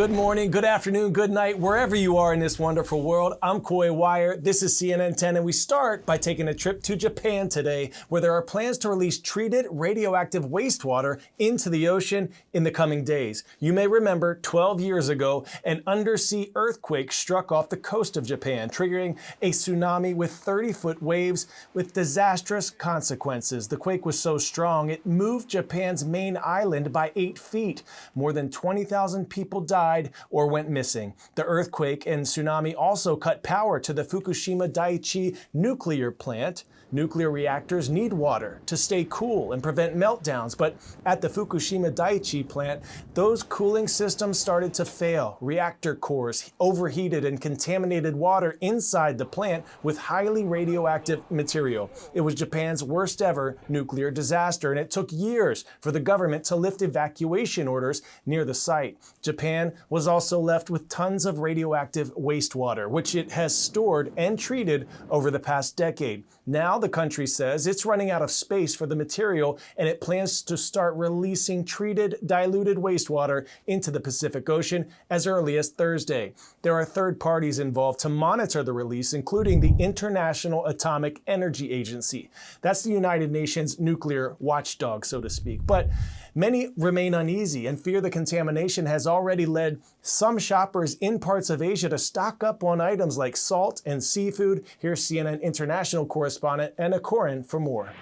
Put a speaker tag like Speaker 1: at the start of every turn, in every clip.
Speaker 1: Good morning, good afternoon, good night, wherever you are in this wonderful world. I'm Koi Wire. This is CNN 10, and we start by taking a trip to Japan today, where there are plans to release treated radioactive wastewater into the ocean in the coming days. You may remember 12 years ago, an undersea earthquake struck off the coast of Japan, triggering a tsunami with 30-foot waves with disastrous consequences. The quake was so strong, it moved Japan's main island by 8 feet. More than 20,000 people died or went missing. The earthquake and tsunami also cut power to the Fukushima Daiichi nuclear plant. Nuclear reactors need water to stay cool and prevent meltdowns, but at the Fukushima Daiichi plant, those cooling systems started to fail. Reactor cores overheated and contaminated water inside the plant with highly radioactive material. It was Japan's worst ever nuclear disaster, and it took years for the government to lift evacuation orders near the site. Japan was also left with tons of radioactive wastewater, which it has stored and treated over the past decade. Now the country says it's running out of space for the material, and it plans to start releasing treated, diluted wastewater into the Pacific Ocean as early as Thursday. There are third parties involved to monitor the release, including the International Atomic Energy Agency. That's the United Nations nuclear watchdog, so to speak. But many remain uneasy and fear the contamination has already led some shoppers in parts of Asia to stock up on items like salt and seafood. Here's CNN international correspondent Anna Corin for more.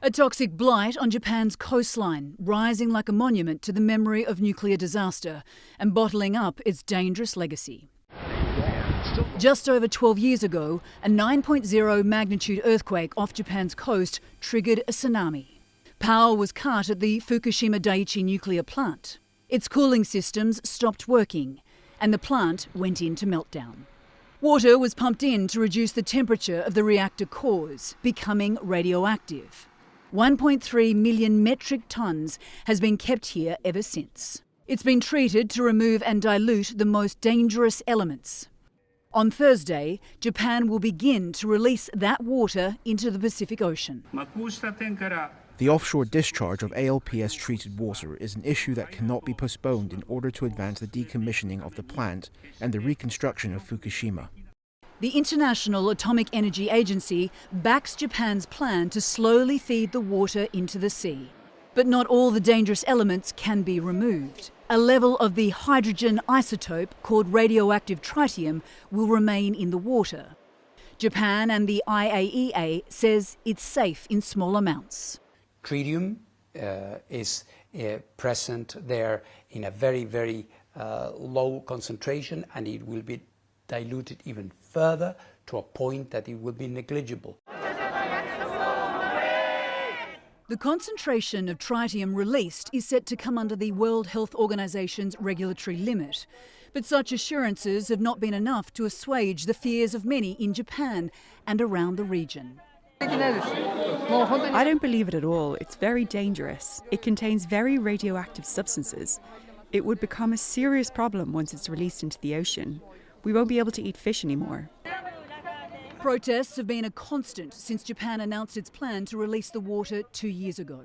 Speaker 2: A toxic blight on Japan's coastline, rising like a monument to the memory of nuclear disaster and bottling up its dangerous legacy. Just over 12 years ago, a 9.0 magnitude earthquake off Japan's coast triggered a tsunami. Power was cut at the Fukushima Daiichi nuclear plant. Its cooling systems stopped working, and the plant went into meltdown. Water was pumped in to reduce the temperature of the reactor cores, becoming radioactive. 1.3 million metric tons has been kept here ever since. It's been treated to remove and dilute the most dangerous elements. On Thursday, Japan will begin to release that water into the Pacific Ocean.
Speaker 3: The offshore discharge of ALPS-treated water is an issue that cannot be postponed in order to advance the decommissioning of the plant and the reconstruction of Fukushima.
Speaker 2: The International Atomic Energy Agency backs Japan's plan to slowly feed the water into the sea. But not all the dangerous elements can be removed. A level of the hydrogen isotope called radioactive tritium will remain in the water. Japan and the IAEA says it's safe in small amounts.
Speaker 4: Tritium is present there in a very, very low concentration, and it will be diluted even further to a point that it will be negligible.
Speaker 2: The concentration of tritium released is set to come under the World Health Organization's regulatory limit. But such assurances have not been enough to assuage the fears of many in Japan and around the region.
Speaker 5: I don't believe it at all. It's very dangerous. It contains very radioactive substances. It would become a serious problem once it's released into the ocean. We won't be able to eat fish anymore.
Speaker 2: Protests have been a constant since Japan announced its plan to release the water 2 years ago.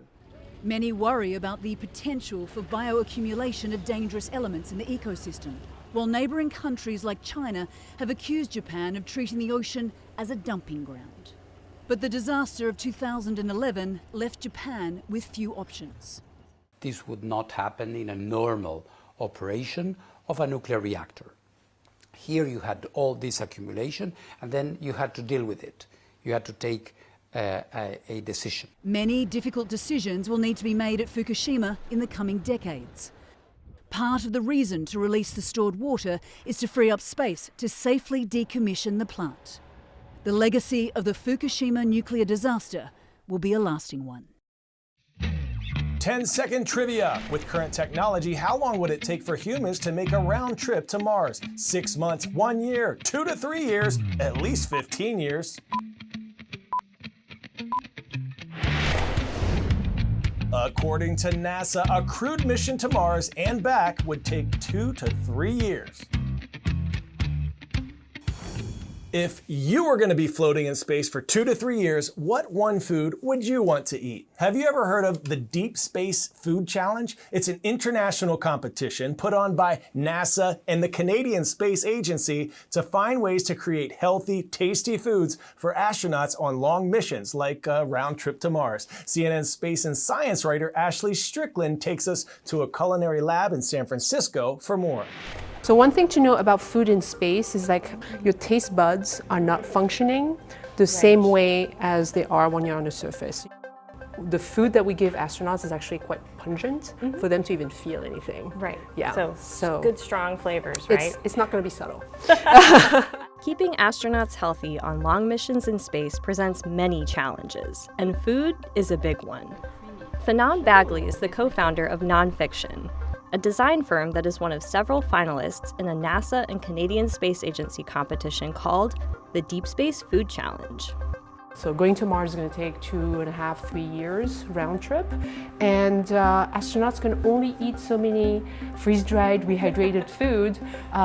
Speaker 2: Many worry about the potential for bioaccumulation of dangerous elements in the ecosystem, while neighbouring countries like China have accused Japan of treating the ocean as a dumping ground. But the disaster of 2011 left Japan with few options.
Speaker 4: This would not happen in a normal operation of a nuclear reactor. Here you had all this accumulation, and then you had to deal with it. You had to take a decision.
Speaker 2: Many difficult decisions will need to be made at Fukushima in the coming decades. Part of the reason to release the stored water is to free up space to safely decommission the plant. The legacy of the Fukushima nuclear disaster will be a lasting one.
Speaker 1: 10-second trivia. With current technology, how long would it take for humans to make a round trip to Mars? 6 months, 1 year, 2 to 3 years, at least 15 years. According to NASA, a crewed mission to Mars and back would take 2 to 3 years. If you were going to be floating in space for 2 to 3 years, what one food would you want to eat? Have you ever heard of the Deep Space Food Challenge? It's an international competition put on by NASA and the Canadian Space Agency to find ways to create healthy, tasty foods for astronauts on long missions like a round trip to Mars. CNN space and science writer Ashley Strickland takes us to a culinary lab in San Francisco for more.
Speaker 6: So one thing to know about food in space is like your taste buds are not functioning the same way as they are when you're on the surface. The food that we give astronauts is actually quite pungent for them to even feel anything.
Speaker 7: Right.
Speaker 6: Yeah.
Speaker 7: So good, strong flavors, right?
Speaker 6: It's not going to be subtle.
Speaker 7: Keeping astronauts healthy on long missions in space presents many challenges, and food is a big one. Fanon Bagley is the co-founder of Nonfiction, a design firm that is one of several finalists in a NASA and Canadian Space Agency competition called the Deep Space Food Challenge.
Speaker 6: So going to Mars is going to take 2.5, 3 years round trip, and astronauts can only eat so many freeze-dried, rehydrated food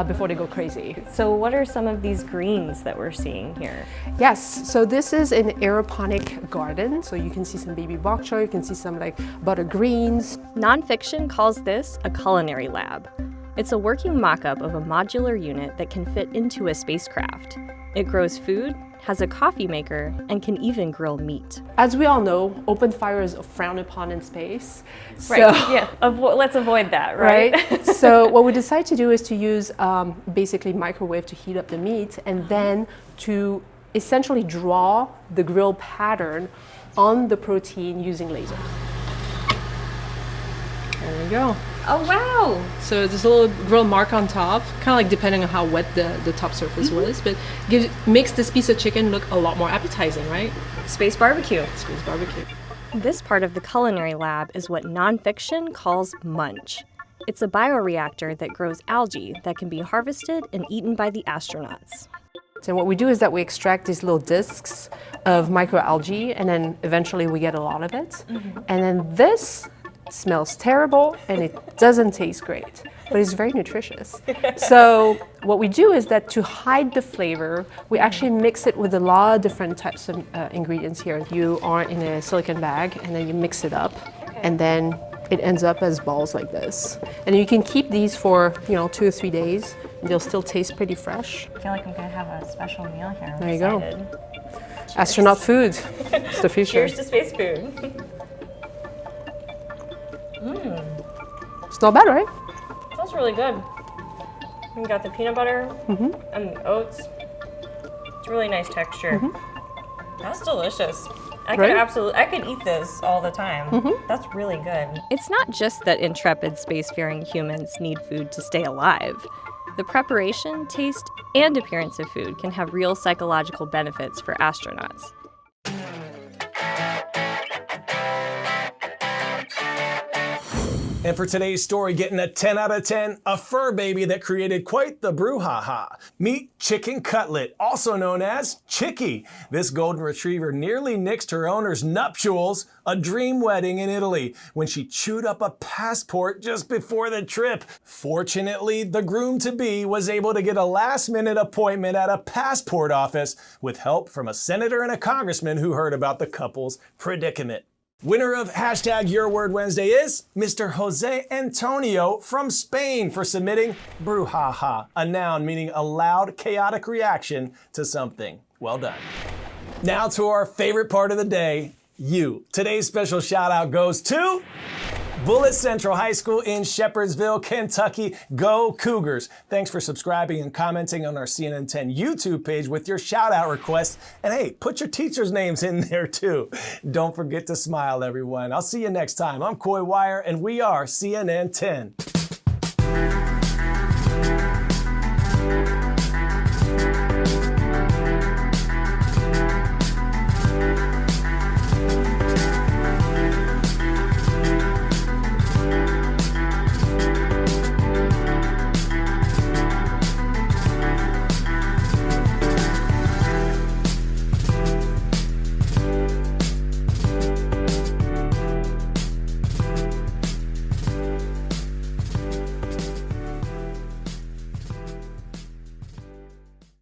Speaker 6: before they go crazy.
Speaker 7: So what are some of these greens that we're seeing here?
Speaker 6: Yes, so this is an aeroponic garden. So you can see some baby bok choy, you can see some like butter greens.
Speaker 7: Nonfiction calls this a culinary lab. It's a working mock-up of a modular unit that can fit into a spacecraft. It grows food, has a coffee maker, and can even grill meat.
Speaker 6: As we all know, open fire is frowned upon in space.
Speaker 7: Right, yeah, let's avoid that, right?
Speaker 6: So what we decide to do is to use basically microwave to heat up the meat, and then to essentially draw the grill pattern on the protein using lasers. There we go.
Speaker 7: Oh, wow!
Speaker 6: So there's a little grill mark on top, kind of like depending on how wet the top surface was, but makes this piece of chicken look a lot more appetizing, right?
Speaker 7: Space barbecue.
Speaker 6: Space barbecue.
Speaker 7: This part of the culinary lab is what Nonfiction calls Munch. It's a bioreactor that grows algae that can be harvested and eaten by the astronauts.
Speaker 6: So what we do is that we extract these little discs of microalgae, and then eventually we get a lot of it. And then this smells terrible and it doesn't taste great, but it's very nutritious. So what we do is that to hide the flavor, we actually mix it with a lot of different types of ingredients here. You are in a silicone bag and then you mix it up, and then it ends up as balls like this. And you can keep these for 2 or 3 days. They'll still taste pretty fresh.
Speaker 7: I feel like I'm gonna have a special meal here.
Speaker 6: There you go. Astronaut food. It's the future.
Speaker 7: Cheers to space food.
Speaker 6: It's not bad, right?
Speaker 7: Smells really good. We got the peanut butter and the oats. It's a really nice texture. That's delicious. I could eat this all the time. That's really good. It's not just that intrepid spacefaring humans need food to stay alive. The preparation, taste, and appearance of food can have real psychological benefits for astronauts.
Speaker 1: And for today's story, getting a 10 out of 10, a fur baby that created quite the brouhaha. Meet Chicken Cutlet, also known as Chicky. This golden retriever nearly nixed her owner's nuptials, a dream wedding in Italy, when she chewed up a passport just before the trip. Fortunately, the groom-to-be was able to get a last-minute appointment at a passport office with help from a senator and a congressman who heard about the couple's predicament. Winner of #YourWordWednesday is Mr. Jose Antonio from Spain for submitting brouhaha, a noun meaning a loud, chaotic reaction to something. Well done. Now to our favorite part of the day, you. Today's special shout out goes to Bullitt Central High School in Shepherdsville, Kentucky. Go Cougars. Thanks for subscribing and commenting on our CNN 10 YouTube page with your shout out requests. And hey, put your teachers' names in there too. Don't forget to smile, everyone. I'll see you next time. I'm Coy Wire and we are CNN 10.